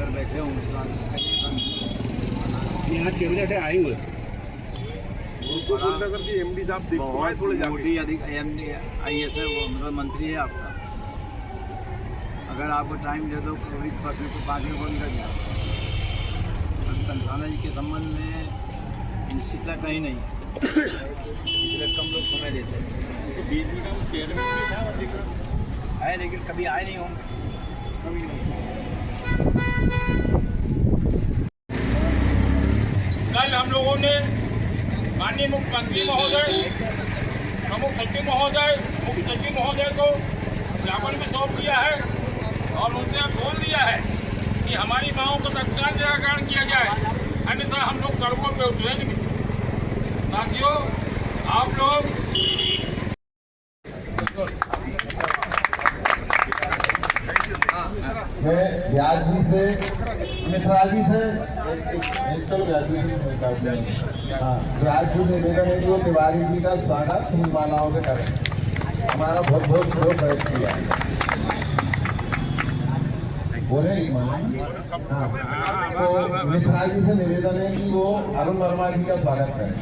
घर बैठे हूँ यहाँ कैबिनेट आए हुए नगर की एमडी साहब दिखवाए थोड़े मोटी अधिक एमडी IAS है, वो मतलब मंत्री है आपका। अगर आपको टाइम दे दो कभी 10 मिनट को 5 मिनट फोन कर दिया। तनसाना जी के संबंध में निश्चितता कहीं नहीं है, इसलिए कम लोग समय देते हैं। तो बीच में है लेकिन कभी आए नहीं होंगे, कभी नहीं। कल हम लोगों ने माननीय मुख्यमंत्री महोदय, प्रमुख सचिव महोदय, मुख्य सचिव महोदय को ज्ञापन भी सौंप दिया है और उनसे बोल दिया है कि हमारी मांगों को तत्काल निराकरण किया जाए, अन्यथा हम लोग सड़कों पर उतरेंगे। साथियों, आप लोग मैं व्यास जी से, मिश्रा जी से हाँ व्यास जी निवेदन है जो तिवारी जी का स्वागत फूलमालाओं से करें। हमारा बहुत बहुत शुभ सहयोग किया बोले हाँ, तो मिश्रा जी से निवेदन है कि वो अरुण वर्मा जी का स्वागत करें।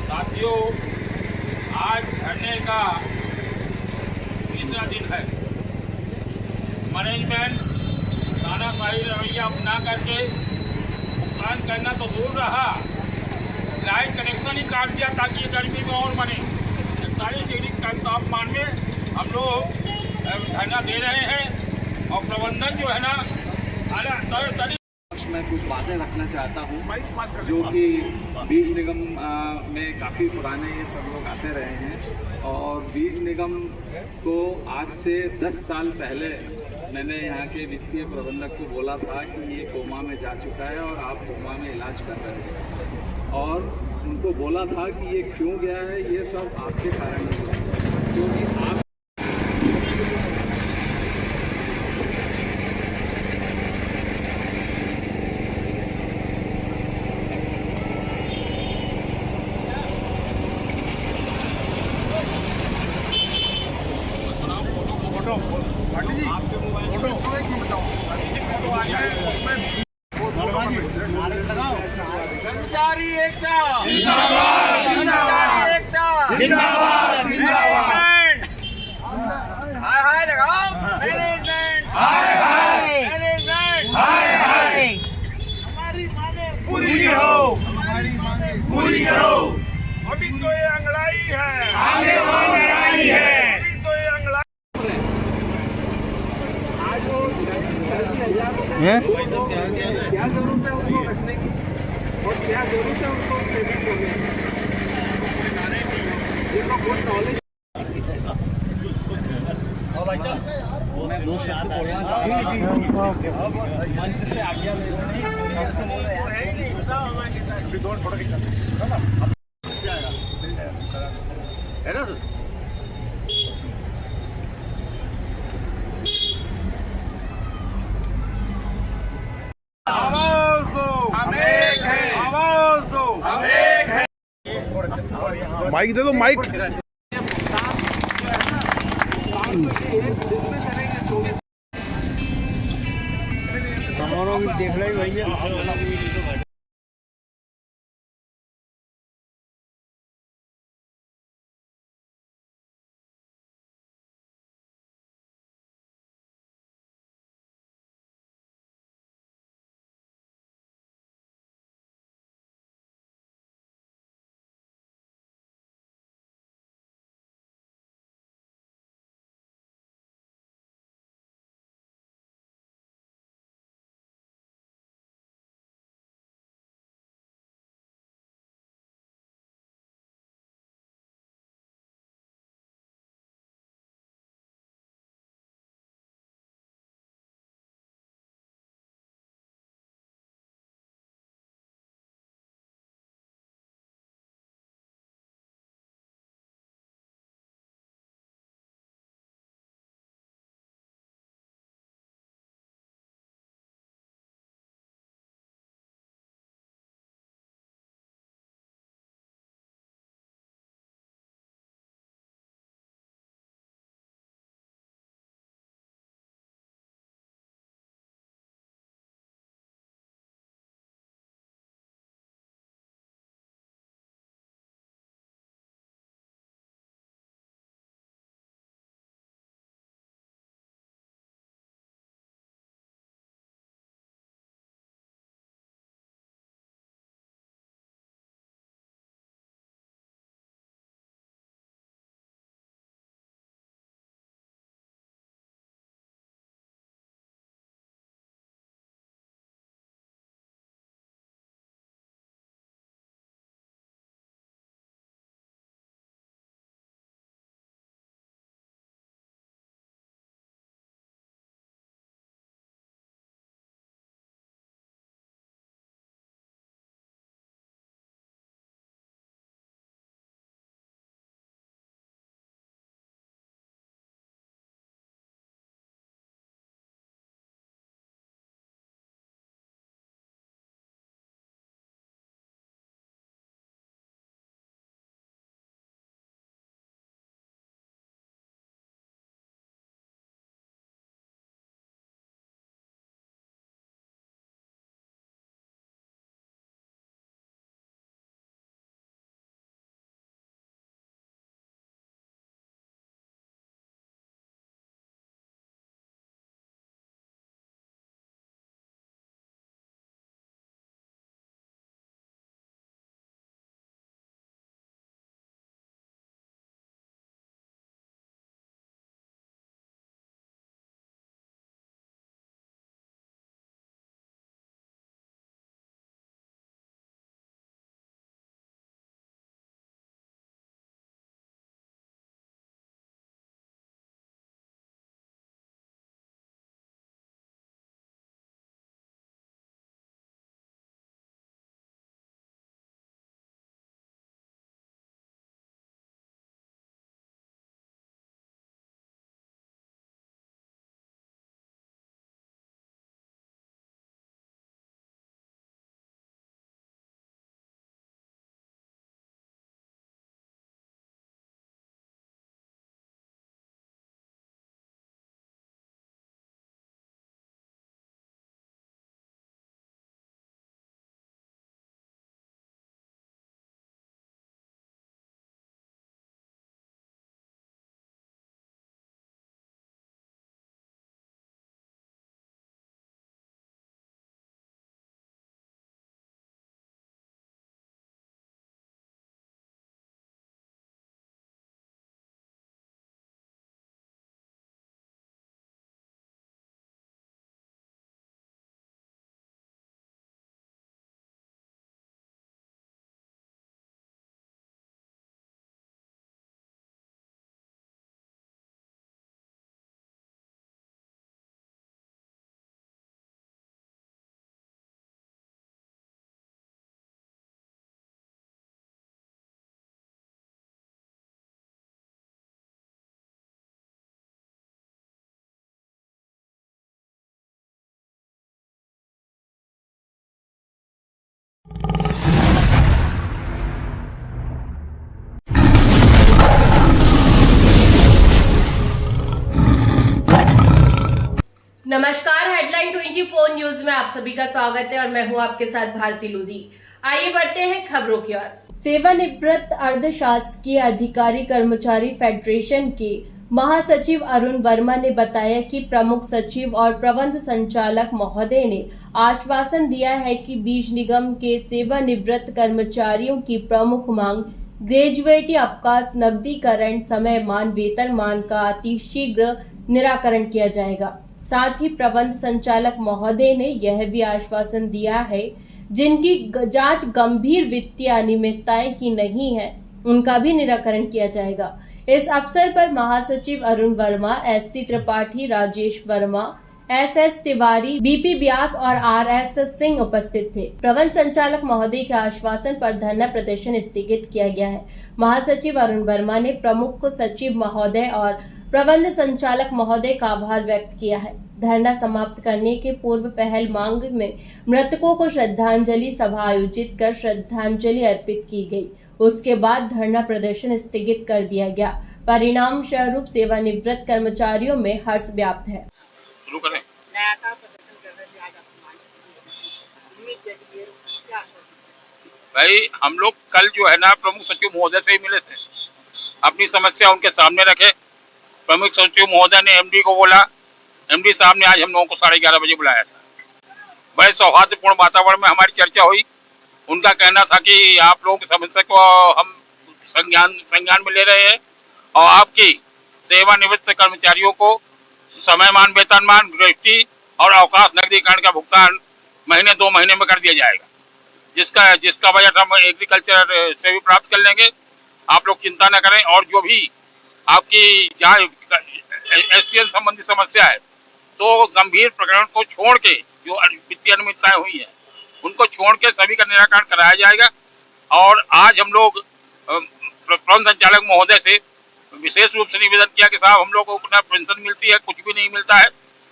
साथियों, आज धरने का तीसरा दिन है। मैनेजमेंट तानाशाही रवैया अपना करके भुगतान करना तो दूर रहा, लाइट कनेक्शन ही काट दिया ताकि गर्मी में और बने। 41 डिग्री तापमान में हम लोग धरना दे रहे हैं और प्रबंधन जो है ना मैं कुछ बातें रखना चाहता हूँ जो कि बीज निगम में काफ़ी पुराने ये सब लोग आते रहे हैं। और बीज निगम को आज से 10 साल पहले मैंने यहाँ के वित्तीय प्रबंधक को बोला था कि ये कोमा में जा चुका है और आप कोमा में इलाज कर रहे हैं, और उनको बोला था कि ये क्यों गया है, ये सब आपके कारण हुआ, क्योंकि आप कर्मचारी एकता जिंदाबाद, कर्मचारी एकता जिंदाबाद, जिंदाबाद। हाय हाय लगाओ, मैनेजमेंट हाय हाय, मैनेजमेंट हाय हाय। हमारी मांगे पूरी करो, हमारी मांगे पूरी करो। अभी तो ये अंगड़ाई है, आगे और लड़ाई है। अभी तो ये अंगड़ाई क्या जरूरत है उनको रखने की और क्या जरूरत है उनको पेमेंट करने की, इनको बहुत नॉलेज। मैं 2 शब्द बोलना चाहूँगा, मंच से आज्ञा ले है ना। आवाज दो, हम एक हैं, आवाज दो, हम एक हैं। माइक दे दो, माइक। देख रहे भैया। नमस्कार, हेडलाइन 24 न्यूज में आप सभी का स्वागत है और मैं हूं आपके साथ भारती लूधी। आइए बढ़ते हैं खबरों की ओर। सेवानिवृत्त अर्धशासकीय अधिकारी कर्मचारी फेडरेशन के महासचिव अरुण वर्मा ने बताया कि प्रमुख सचिव और प्रबंध संचालक महोदय ने आश्वासन दिया है कि बीज निगम के सेवानिवृत्त कर्मचारियों की प्रमुख मांग ग्रेजुएटी अवकाश, नकदीकरण, समयमान, वेतनमान का अतिशीघ्र निराकरण किया जाएगा। साथ ही प्रबंध संचालक महोदय ने यह भी आश्वासन दिया है जिनकी जांच गंभीर वित्तीय अनियमितताएं की नहीं है उनका भी निराकरण किया जाएगा। इस अवसर पर महासचिव Arun Verma, SC Tripathi, Rajesh Verma, SS Tiwari, BP Vyas और आरएस सिंह उपस्थित थे। प्रबंध संचालक महोदय के आश्वासन पर धरना प्रदर्शन स्थगित किया गया है। महासचिव अरुण वर्मा ने प्रमुख सचिव महोदय और प्रबंध संचालक महोदय का आभार व्यक्त किया है। धरना समाप्त करने के पूर्व पहल मांग में मृतकों को श्रद्धांजलि सभा आयोजित कर श्रद्धांजलि अर्पित की गई। उसके बाद धरना प्रदर्शन स्थगित कर दिया गया। परिणाम स्वरूप सेवानिवृत्त कर्मचारियों में हर्ष व्याप्त है। भाई, हम लोग कल जो है ना प्रमुख सचिव महोदय से ही मिले थे, अपनी समस्या उनके सामने रखे। प्रमुख सचिव महोदय ने एमडी को बोला, एमडी साहब ने आज हम लोगों को 11:30 बजे बुलाया था। बड़े सौहार्दपूर्ण वातावरण में हमारी चर्चा हुई। उनका कहना था कि आप लोगों की समस्या को हम संज्ञान में ले रहे हैं और आपकी सेवानिवृत्त कर्मचारियों को समयमान, वेतनमान, ग्रेजुएटी और अवकाश नकदीकरण का भुगतान महीने 2 महीने में कर दिया जाएगा, जिसका बजट हम एग्रीकल्चर से भी प्राप्त कर लेंगे। आप लोग चिंता न करें। और जो भी आपकी जहाँ एससीएन संबंधी समस्या है तो गंभीर प्रकरण को छोड़ के जो वित्तीय अनियमितताएं हुई है उनको छोड़ के सभी का निराकरण कराया जाएगा। और आज हम लोग प्रबंध संचालक महोदय से विशेष रूप से निवेदन किया कि साहब, हम लोग को ना पेंशन मिलती है, कुछ भी नहीं मिलता है।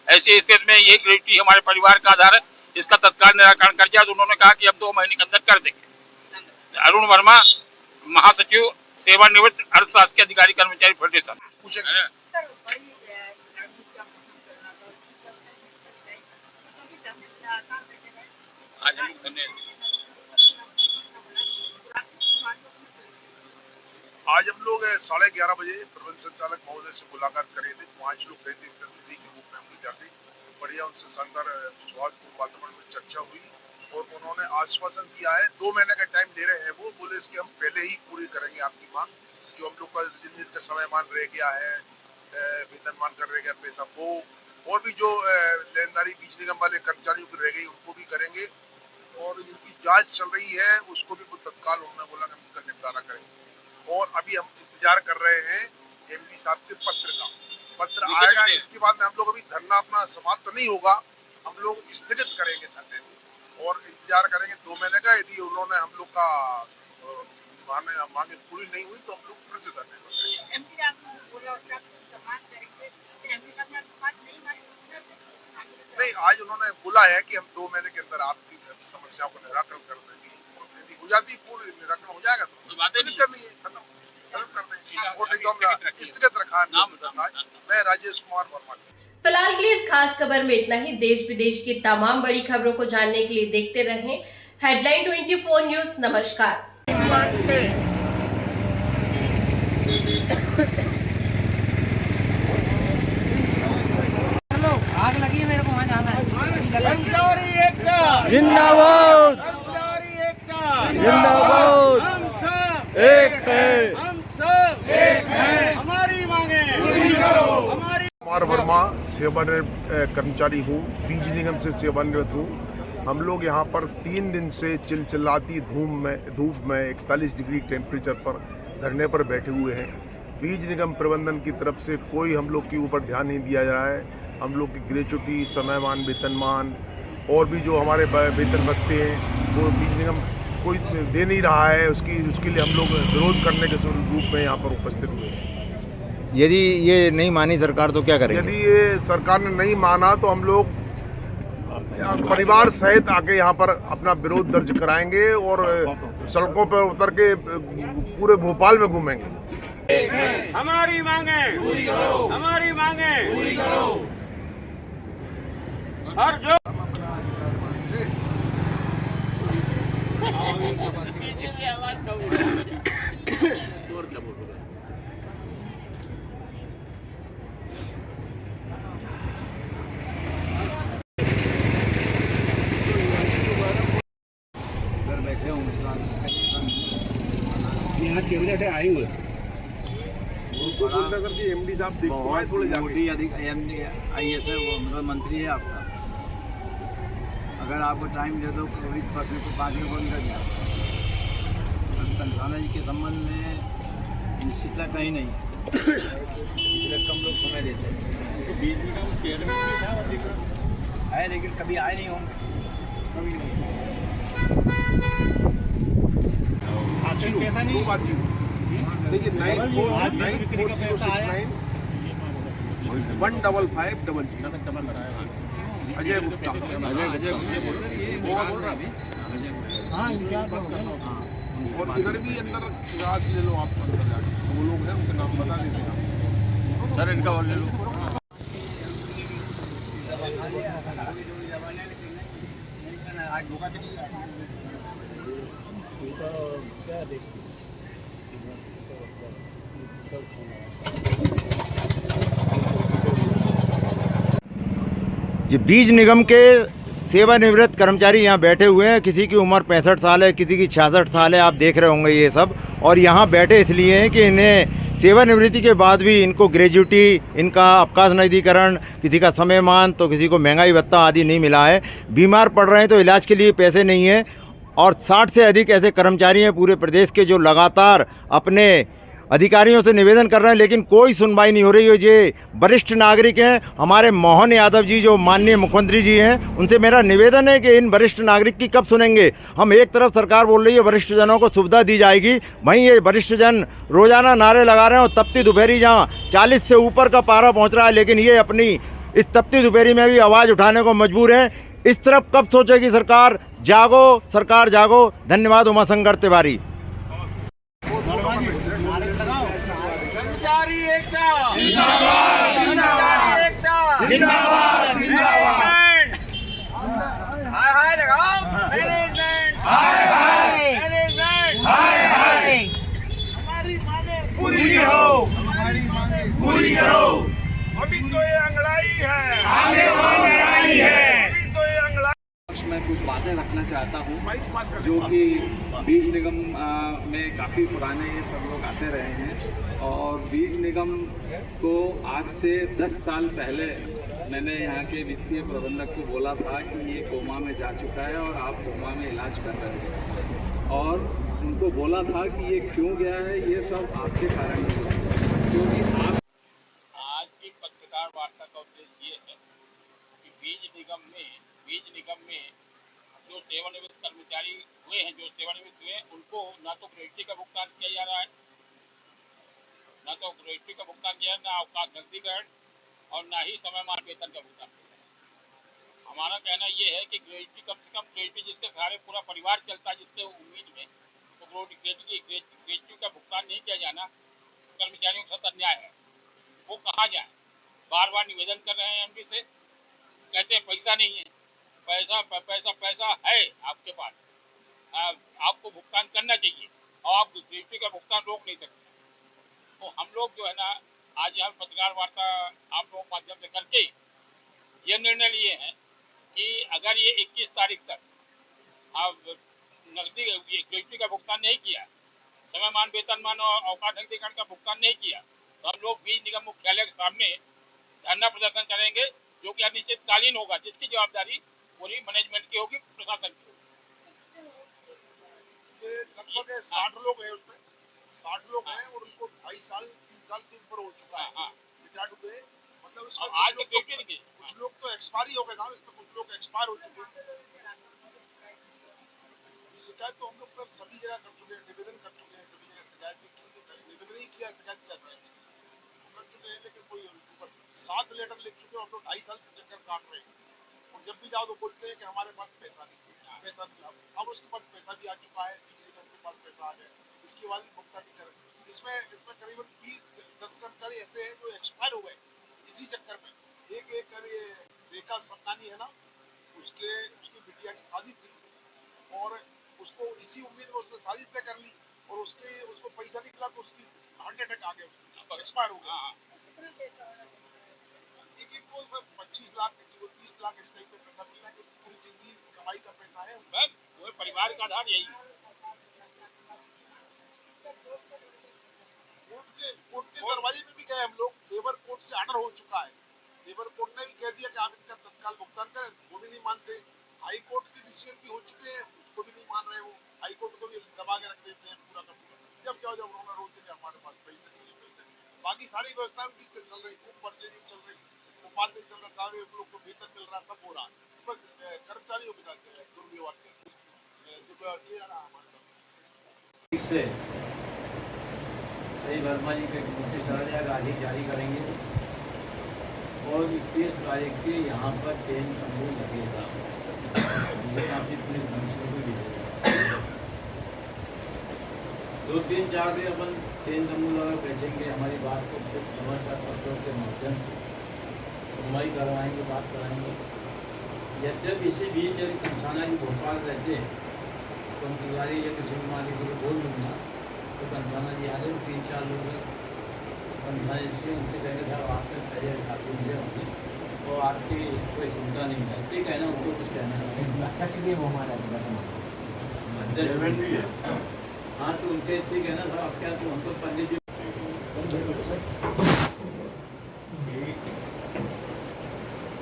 ऐसी स्थिति में ये ग्रेजुएटी हमारे परिवार का आधार है, इसका तत्काल निराकरण कर दिया। तो उन्होंने कहा कि हम 2 महीने के अंदर कर देंगे। अरुण वर्मा, महासचिव, सेवानिवृत्त अर्थशास्त्रीय अधिकारी कर्मचारी फेडरेशन। आज हम लोग 11:30 बजे प्रबंध संचालक महोदय से मुलाकात करे थे। 5 लोग गए थे, प्रतिनिधि के रूप में हम लोग जाके बढ़िया उनसे शानदार सौहार्दपूर्ण वातावरण में चर्चा हुई और उन्होंने आश्वासन दिया है 2 महीने का टाइम दे रहे हैं। वो बोले इसकी हम पहले ही पूरी करेंगे आपकी मांग, जो हम लोग का जिनका समयमान रह गया है, वेतनमान कर रह गया पैसा, वो और भी जो लेनदारी बीज निगम वाले कर्मचारियों की रह गई उनको भी करेंगे। और जिनकी जांच चल रही है उसको भी तत्काल उन्होंने बोला कि हम इसका निपटारा करेंगे। और अभी हम इंतजार कर रहे हैं एमडी साहब के पत्र का। पत्र आएगा, इसके बाद में हम लोग अभी धरना अपना समाप्त तो नहीं होगा, हम लोग स्थगित करेंगे धरने में और इंतजार करेंगे 2 महीने का। यदि उन्होंने हम लोग का मांगे पूरी नहीं हुई तो हम लोग फिर से धरने नहीं। आज उन्होंने बोला है कि हम 2 महीने के अंदर आपकी समस्याओं को निराकरण कर देंगे। यदि हो जाती पूरी निराकरण हो जाएगा तो करनी है, खत्म कर देंगे। और नहीं तो हम स्थगित रखा है। मैं राजेश कुमार वर्मा। फिलहाल के लिए इस खास खबर में इतना ही। देश विदेश की तमाम बड़ी खबरों को जानने के लिए देखते रहें हेडलाइन 24 न्यूज। नमस्कार। आग लगी, मेरे को वहाँ जाना है। जिंदाबाद, जिंदाबाद, हम सब एक है, हम सब एक है, हमारी मांगे पूरी करो, हमारी। कुमार वर्मा सेवानिवृत्त कर्मचारी हूँ, बीज निगम से सेवानिवृत्त हूँ। हम लोग यहाँ पर 3 दिन से चिलचिलाती धूप में 41 डिग्री टेम्परेचर पर धरने पर बैठे हुए हैं। बीज निगम प्रबंधन की तरफ से कोई हम लोग के ऊपर ध्यान नहीं दिया जा रहा है। हम लोग की ग्रेजुएटी, समयमान, वेतनमान और भी जो हमारे वेतन भत्ते हैं वो बीज निगम कोई दे नहीं रहा है। उसके लिए हम लोग विरोध करने के रूप में यहाँ पर उपस्थित हुए हैं। यदि ये नहीं मानी सरकार तो क्या करेंगे? यदि ये सरकार ने नहीं माना तो हम लोग परिवार सहित आके यहाँ पर अपना विरोध दर्ज कराएंगे और सड़कों पर उतर के पूरे भोपाल में घूमेंगे। हमारी मांगे पूरी करो, हमारी मांगे पूरी करो। घर बैठे हूँ यहाँ कैबिनेट आए हुए नगर की एमडी साहब देखो आए थोड़े जाके मोटी अधिक IAS है, वो मतलब मंत्री है आपका। अगर आपको टाइम दे दो कोई 10 मिनट 5 मिनट बंद कर दिया। तनसाना जी के संबंध में निश्चितता कहीं नहीं है, इसलिए कम लोग समय देते हैं। तो बीच में कम केयर में भी था अधिक है, लेकिन कभी आए नहीं होंगे, कभी नहीं। दो बात की देखिए 9446915500 अजय गुप्ता बोल रहा अभी। और इधर भी अंदर राज ले लो आप अंदर जाके, वो लोग हैं उनके नाम बता देते हैं सर इनका और ले लो। ये बीज निगम के सेवानिवृत्त कर्मचारी यहाँ बैठे हुए हैं। किसी की उम्र 65 साल है, किसी की 66 साल है, आप देख रहे होंगे ये सब। और यहाँ बैठे इसलिए हैं कि इन्हें सेवानिवृत्ति के बाद भी इनको ग्रेजुटी, इनका अवकाश निधिकरण, किसी का समयमान, तो किसी को महंगाई भत्ता आदि नहीं मिला है। बीमार पड़ रहे हैं तो इलाज के लिए पैसे नहीं है। और 60 से अधिक ऐसे कर्मचारी हैं पूरे प्रदेश के जो लगातार अपने अधिकारियों से निवेदन कर रहे हैं, लेकिन कोई सुनवाई नहीं हो रही है। ये वरिष्ठ नागरिक हैं। हमारे मोहन यादव जी जो माननीय मुख्यमंत्री जी हैं, उनसे मेरा निवेदन है कि इन वरिष्ठ नागरिक की कब सुनेंगे। हम एक तरफ सरकार बोल रही है वरिष्ठ जनों को सुविधा दी जाएगी, वहीं ये वरिष्ठ जन रोजाना नारे लगा रहे हैं। और तपती दोपहरी जहाँ 40 से ऊपर का पारा पहुँच रहा है, लेकिन ये अपनी इस तपती दोपहरी में भी आवाज़ उठाने को मजबूर हैं। इस तरफ कब सोचेगी सरकार? जागो सरकार जागो। धन्यवाद। उमाशंकर तिवारी। पूरी करो। अभी तो ये अंगड़ाई है, आगे और लड़ाई है। अभी तो ये अंगड़ाई। मैं कुछ बातें रखना चाहता हूँ जो कि बीज निगम में काफ़ी पुराने ये सब लोग आते रहे हैं। और बीज निगम को आज से 10 साल पहले मैंने यहाँ के वित्तीय प्रबंधक को बोला था कि ये कोमा में जा चुका है और आप कोमा में इलाज कर रहे हैं। और उनको बोला था कि ये क्यों गया है, ये सब आपके कारण ही हुआ, क्योंकि आप आज की पत्रकार वार्ता का उद्देश्य ये है कि बीज निगम में जो सेवानिवृत्त कर्मचारी हुए हैं, उनको ना तो ग्रेजुटी का भुगतान किया जा रहा है, ना अवकाश नकदीकरण और ना ही समयमान वेतन का भुगतान। हमारा कहना ये है कि ग्रेजुटी कम से कम ग्रेजुटी जिसके सहारे पूरा परिवार चलता है, जिसके उम्मीद में, तो ग्रेजुटी का भुगतान नहीं किया जाना कर्मचारियों के साथ अन्याय है। वो कहाँ जाए? बार बार निवेदन कर रहे हैं एमडी से, कहते हैं पैसा नहीं है। पैसा है आपके पास, आपको भुगतान करना चाहिए और आप ग्रेजुटी का भुगतान रोक नहीं सकते। तो हम लोग जो है ना, आज यहाँ पत्रकार वार्ता आप लोगों के माध्यम से करके ये निर्णय लिए हैं कि अगर ये 21 तारीख तक आप नकदी ग्रेजुटी का भुगतान नहीं किया, समयमान वेतनमान और अवकाश नकदीकरण का भुगतान नहीं किया, तो हम लोग बीज निगम मुख्यालय के सामने धरना प्रदर्शन करेंगे, जो कि अनिश्चितकालीन होगा, जिसकी जवाबदारी पूरी मैनेजमेंट की होगी, प्रशासन की होगी। लगभग 60 लोग हैं उसमें, 60 लोग हैं और उनको 2.5 साल 3 साल से ऊपर हो चुका है रिटायर्ड हुए। मतलब आज कुछ लोग तो एक्सपायर हो गए था, इसमें कुछ लोग एक्सपायर हो चुके हैं। शिकायत तो हम लोग सर सभी जगह कर चुके हैं, निवेदन कर चुके हैं, सभी जगह शिकायत भी की, निवेदन ही किया, शिकायत कर रहे हैं, कर चुके हैं, लेकिन कोई 7 लेटर लिख चुके हैं। हम लोग 2.5 साल से चक्कर काट रहे हैं और जब भी जाओ तो बोलते हैं कि हमारे पास पैसा नहीं। अब उसके पास पैसा भी आ चुका है, के पास पैसा आ गया, इसकी वाली भुगतान नहीं कर। इसमें करीबन 10 कर्मचारी ऐसे हैं जो एक्सपायर हो गए इसी चक्कर में। एक रेखा सरकानी है ना, उसकी बिटिया की शादी थी और उसको इसी उम्मीद में उसने शादी तय कर ली और उसको पैसा निकला तो उसकी हार्ट अटैक आ गया, एक्सपायर हो गया। एक एक को सर 25 लाख, किसी को 30 लाख इस टाइप में पैसा मिला कि पूरी जिंदगी कमाई का पैसा है। वो परिवार का आधार यही है। कोर्ट के दरवाजे पे भी गए हम लोग, लेबर कोर्ट से ऑर्डर हो चुका है, लेबर कोर्ट ने भी कह दिया कि आप इनका तत्काल भुगतान करें, वो भी नहीं मानते। हाई कोर्ट के डिसीजन भी हो चुके हैं, उसको भी नहीं मान रहे हो, हाई कोर्ट को भी दबा के रख देते हैं पूरा का पूरा। जब जाओ जब रोना रोते कि हमारे पास पैसे नहीं है, पैसे नहीं। बाकी सारी व्यवस्था उनकी चल रही, खूब परचेजिंग चल रही, भोपाल से चल रहा, सारे लोग को वेतन मिल रहा, सब हो रहा है। बस कर्मचारियों के साथ दुर्व्यवहार ये आ रहा हमारे पास। से वर्मा जी का एक नोटिस चला जाएगा, आज ही जारी करेंगे और 21 तारीख के यहाँ पर ट्रेन तंबू लगेगा, आपकी पुलिस कमिश्नर को भेजेगा। 2-3-4 दिन अपन ट्रेन तंबू लगा बेचेंगे, हमारी बात को फिर समाचार पत्रों के माध्यम से सुनवाई करवाएंगे, बात कराएंगे। यद्यप इसी बीच यदि कंसाना जी भोपाल रहते तो हम तिवारी या किसी मालिक को बोल दूँगा तो कंसाना जी आ गए, 3-4 लोग कंसाना जी उनसे कहेंगे साहब आपके पहले साथी मिले होंगे तो आपकी कोई चिंता नहीं है, ठीक है ना, उनको कुछ कहना है वो हमारा हाँ, तो उनके ठीक है ना साहब, आप क्या तो उनको पंडित जी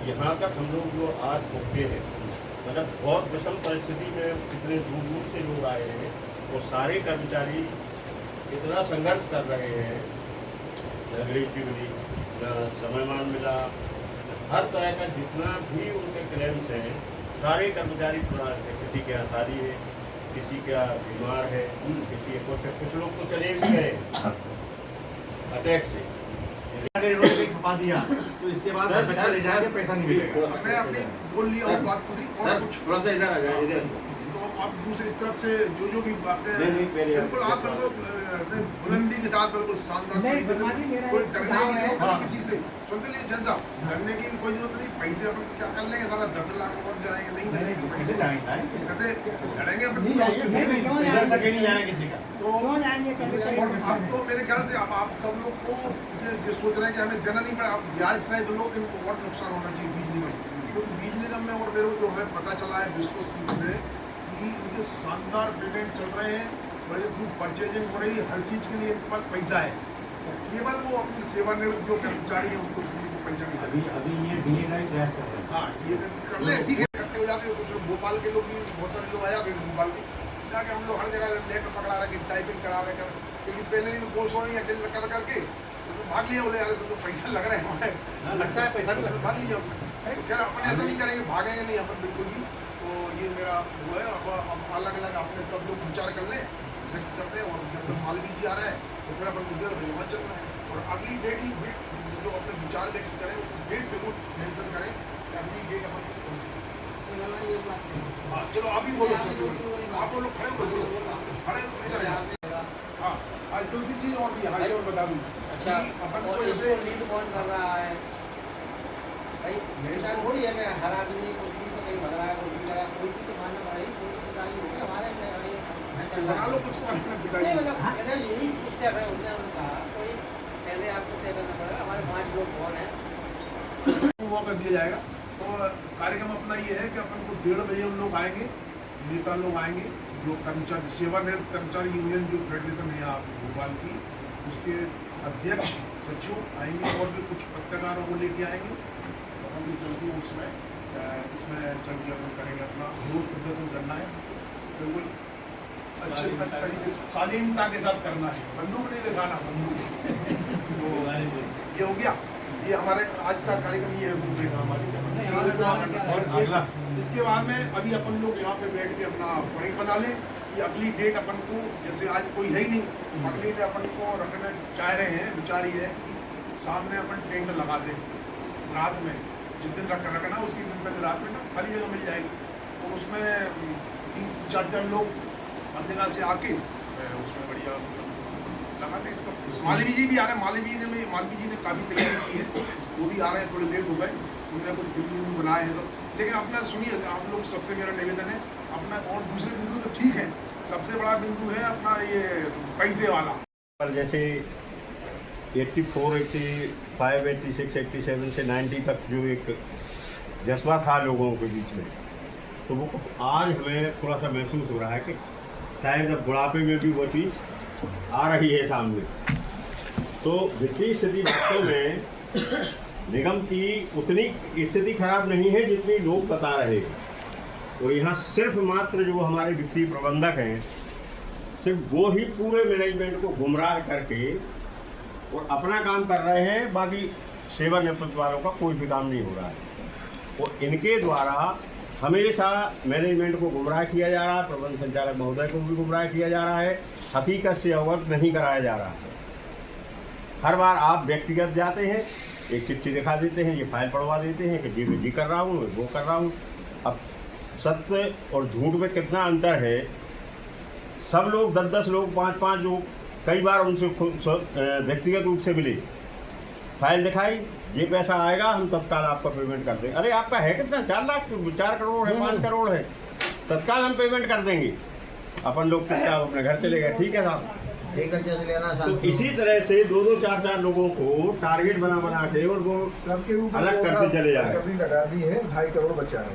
यहाँ तक हम लोग जो आज पहुँचे हैं, मतलब बहुत विषम परिस्थिति में कितने दूर दूर से लोग आए हैं और सारे कर्मचारी इतना संघर्ष कर रहे हैं, न ग्रेजुटी मिली, न समयमान मिला, हर तरह का जितना भी उनके क्लेम्स हैं, सारे कर्मचारी थोड़ा, किसी के यहाँ शादी है, किसी का बीमार है, किसी कुछ लोग तो चले भी गए अटैक से। खपा दिया तो इसके बाद ले जाएंगे, पैसा नहीं मिलेगा। मैं अपनी बोल लिया और बात पूरी और कुछ थोड़ा सा इधर आ जाए, इधर तो आप दूसरी तरफ से जो भी बातें बिल्कुल आप अपने बुलंदी के साथ बिल्कुल शानदार कोई डरने की जरूरत नहीं किसी से। सुनते लिए जनता डरने की कोई जरूरत नहीं, पैसे अपन क्या कर लेंगे, सारा 10 लाख रुपये जाएंगे, नहीं पैसे कैसे लड़ेंगे अपन किसी का। तो और अब तो मेरे ख्याल से अब आप सब लोग को जो सोच रहे हैं कि हमें देना नहीं पड़ा, अब ब्याज सहित तो लोग इनको बहुत नुकसान होना चाहिए बीज निगम, क्योंकि बीज निगम में और मेरे को जो है पता चला है विश्वस्त कि इनके शानदार पेमेंट चल रहे हैं, बड़े खूब परचेजिंग हो रही है, हर चीज़ के लिए इनके पास पैसा है, तो केवल वो अपने सेवानिवृत्त जो कर्मचारी है उनको किसी को पैसा नहीं। अभी ये DA का ही प्रयास कर रहे हैं। हाँ, ये कर ले, ठीक है, इकट्ठे हो जाते हैं, कुछ लोग भोपाल के लोग भी, बहुत सारे लोग आ जाते हैं भोपाल के, जाके हम लोग हर जगह लेकर पकड़ा रहे कि टाइपिंग करा रहे कर, क्योंकि पहले नहीं तो बोल सो नहीं अकेले कर करके तो भाग लिया, बोले यार तो पैसा लग रहा है हमारे, लगता है पैसा भी भाग लीजिए। तो क्या अपन ऐसा नहीं करेंगे, भागेंगे नहीं अपन बिल्कुल भी। तो ये मेरा वो है, अब अलग अलग अपने सब लोग विचार कर लें, करते हैं, और जब मालवीय जी आ रहा है तो फिर अपन मुझे वहाँ चल रहे हैं, और अगली डेट ही जो अपने विचार व्यक्त करें उसको डेट जरूर मेंशन करें कि अगली डेट अपन हाँ चलो अभी बोलो, आप लोग खड़े खड़े इधर हाँ। आज 2-3 चीज़ और भी हाई और बता दूँ। अच्छा, अपन को जैसे लीड कौन कर रहा है भाई, ऐसा थोड़ी है कि हर आदमी कुछ भी तो कहीं भग रहा है, कुछ भी करा, कोई भी तो मानना पड़ेगी, कोई भी पिताजी हो गया हमारे बना लो कुछ नहीं, मतलब यही स्टेप है, उन्होंने कहा कोई पहले आपको तय करना पड़ेगा, हमारे 5 लोग कौन है वो कर दिया जाएगा। तो कार्यक्रम अपना ये है कि अपन को 1:30 बजे हम लोग आएंगे, नेता लोग आएंगे, जो कर्मचारी सेवानिवृत्त कर्मचारी यूनियन जो फेडरेशन है आप भोपाल की, उसके अध्यक्ष सचिव आएंगे और भी कुछ पत्रकारों को लेके आएंगे, तो हम भी जल्दी उसमें इसमें चल के अपन करेंगे, अपना विरोध प्रदर्शन करना है, बिल्कुल अच्छे तरीके से शालीनता के साथ करना है, बंदूक नहीं दिखाना, बंदूक। तो ये हो गया, ये हमारे आज का कार्यक्रम ये है हमारी। और इसके बाद में अभी अपन लोग यहाँ पे बैठ के अपना पॉइंट बना लें कि अगली डेट अपन को, जैसे आज कोई है ही नहीं, अगली डेट अपन को रखना चाह रहे हैं, विचार ये है सामने अपन टेंट लगा दें रात में, जिस दिन रखना उसकी दिन पहले रात में ना खाली जगह मिल जाएगी, और उसमें 3-4 लोग हर जगह से आके उसमें बढ़िया लगा दें। तो मालवीय जी भी आ रहे हैं, मालवीय जी ने काफ़ी तैयारी की है, वो भी आ रहे हैं, थोड़े लेट हो गए। उन्होंने कुछ बिंदु बनाए हैं तो, लेकिन अपना सुनिए, आप लोग सबसे मेरा निवेदन है अपना, और दूसरे बिंदु तो ठीक है, सबसे बड़ा बिंदु है अपना ये पैसे वाला। पर जैसे 84, 85, 86, 87 से 90 तक जो एक जज्बा था लोगों के बीच में, तो वो आज हमें थोड़ा सा महसूस हो रहा है कि शायद अब बुढ़ापे में भी वो चीज़ आ रही है सामने। तो वित्तीय स्थिति वास्तव में निगम की उतनी स्थिति खराब नहीं है जितनी लोग बता रहे हैं। और यहाँ सिर्फ मात्र जो हमारे वित्तीय प्रबंधक हैं, सिर्फ वो ही पूरे मैनेजमेंट को गुमराह करके और अपना काम कर रहे हैं, बाकी सेवानिवृत्त वालों का कोई भी काम नहीं हो रहा है। और इनके द्वारा हमेशा मैनेजमेंट को गुमराह किया जा रहा है, प्रबंध संचालक महोदय को भी गुमराह किया जा रहा है, हकीकत से अवगत नहीं कराया जा रहा है। हर बार आप व्यक्तिगत जाते हैं, एक चिट्ठी दिखा देते हैं, ये फाइल पढ़वा देते हैं कि जी मैं जी कर रहा हूँ, वो कर रहा हूँ। अब सत्य और झूठ में कितना अंतर है। सब लोग 10-10 लोग, 5-5 लोग, कई बार उनसे व्यक्तिगत रूप से मिले, फाइल दिखाई, ये पैसा आएगा, हम तत्काल आपका पेमेंट कर देंगे। अरे आपका है कितना? 4 लाख, 4 करोड़ है, 5 करोड़ है, तत्काल हम पेमेंट कर देंगे। अपन लोग चुपचाप अपने घर चले गए, ठीक है साहब, ठीक है, जैसे लेना। तो इसी तरह से 2-2, 4-4 लोगों को टारगेट बना के और वो सबके ऊपर अलग करते चले जा रहे हैं। लगा दी है, 2.5 करोड़ बचा है।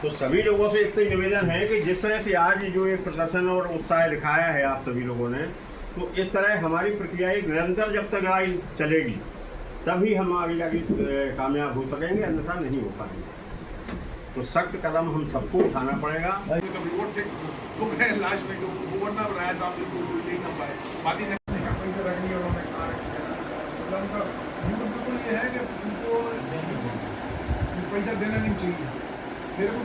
तो सभी लोगों से इतना निवेदन है कि जिस तरह से आज जो एक प्रदर्शन और उत्साह दिखाया है आप सभी लोगों ने, तो इस तरह हमारी प्रक्रिया एक निरंतर जब तक लड़ाई चलेगी तभी हम आगे जाके कामयाब हो सकेंगे, अन्यथा नहीं हो पाएंगे। तो सख्त कदम हम सबको उठाना पड़ेगा। लास्ट में जो गवर्नर बनाया साहब यही नंबर है, बाकी पैसे रखनी है उन्होंने, कहाँ रखनी है, मतलब उनका तो ये है कि उनको पैसा देना नहीं चाहिए। मेरे को